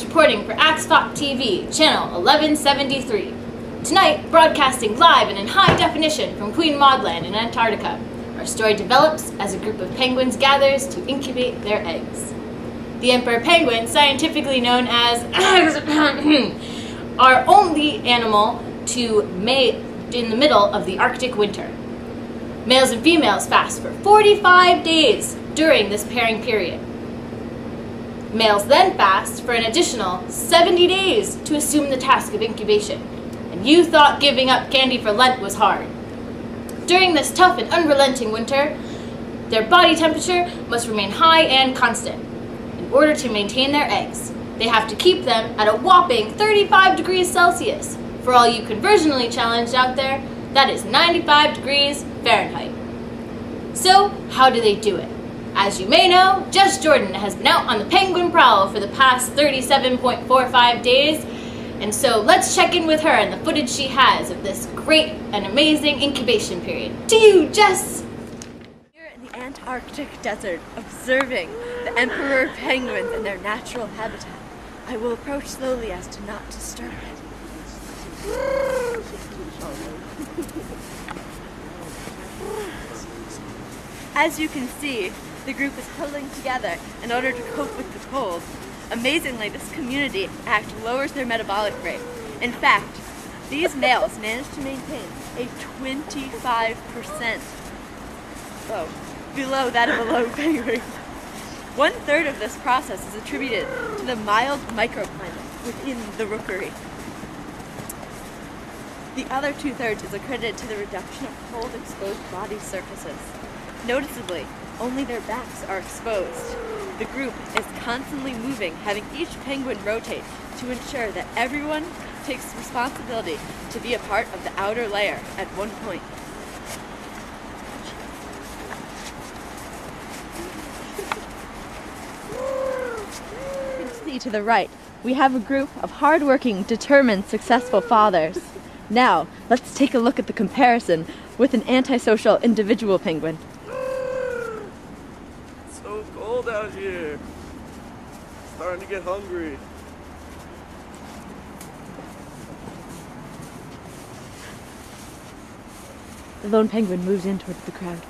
Reporting for AXFOP TV, channel 1173. Tonight, broadcasting live and in high definition from Queen Maud Land in Antarctica. Our story develops as a group of penguins gathers to incubate their eggs. The emperor penguin, scientifically known as are only animal to mate in the middle of the Arctic winter. Males and females fast for 45 days during this pairing period. Males then fast for an additional 70 days to assume the task of incubation, and you thought giving up candy for Lent was hard. During this tough and unrelenting winter, their body temperature must remain high and constant. In order to maintain their eggs, they have to keep them at a whopping 35 degrees Celsius. For all you conversionally challenged out there, that is 95 degrees Fahrenheit. So, how do they do it? As you may know, Jess Jordan has been out on the penguin prowl for the past 37.45 days, and so let's check in with her and the footage she has of this great and amazing incubation period. To you, Jess! Here in the Antarctic desert, observing the emperor penguins in their natural habitat, I will approach slowly as to not disturb it. As you can see, the group is huddling together in order to cope with the cold. Amazingly, this community act lowers their metabolic rate. In fact, these males manage to maintain a 25% below that of a lone penguin. 1/3 of this process is attributed to the mild microclimate within the rookery. The other 2/3 is accredited to the reduction of cold exposed body surfaces. Noticeably, only their backs are exposed. The group is constantly moving, having each penguin rotate to ensure that everyone takes responsibility to be a part of the outer layer at one point. You can see to the right, we have a group of hardworking, determined, successful fathers. Now, let's take a look at the comparison with an antisocial individual penguin. Out here. Starting to get hungry. The lone penguin moves in towards the crowd.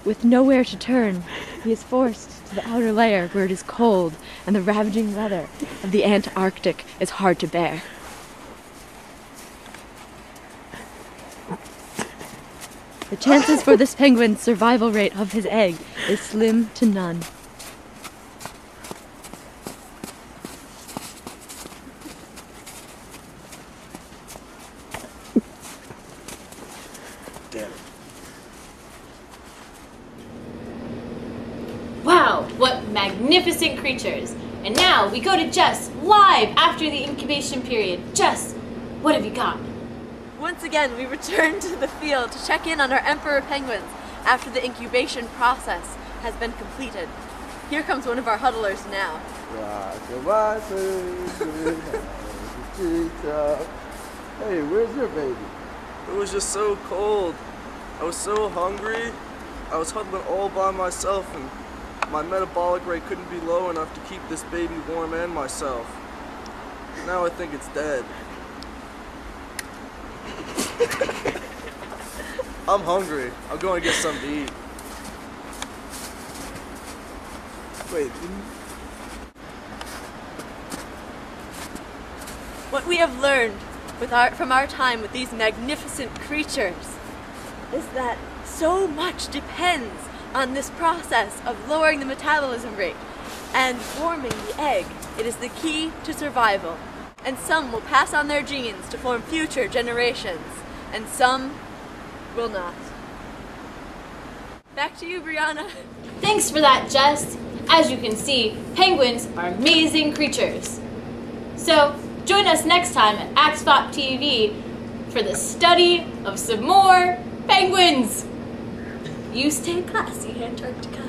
With nowhere to turn, he is forced to the outer layer where it is cold and the ravaging weather of the Antarctic is hard to bear. The chances for this penguin's survival rate of his egg is slim to none. Damn it. Wow, what magnificent creatures! And now we go to Jess, live after the incubation period. Jess, what have you got? Once again, we return to the field to check in on our emperor penguins after the incubation process has been completed. Here comes one of our huddlers now. Hey, where's your baby? It was just so cold. I was so hungry. I was huddling all by myself, and my metabolic rate couldn't be low enough to keep this baby warm and myself. Now I think it's dead. I'm hungry. I'm going to get something to eat. Wait. What we have learned from our time with these magnificent creatures is that so much depends on this process of lowering the metabolism rate and warming the egg. It is the key to survival. And some will pass on their genes to form future generations, and some will not. Back to you, Brianna. Thanks for that, Jess. As you can see, penguins are amazing creatures. So, join us next time at AxFop TV for the study of some more penguins. You stay classy, Antarctica.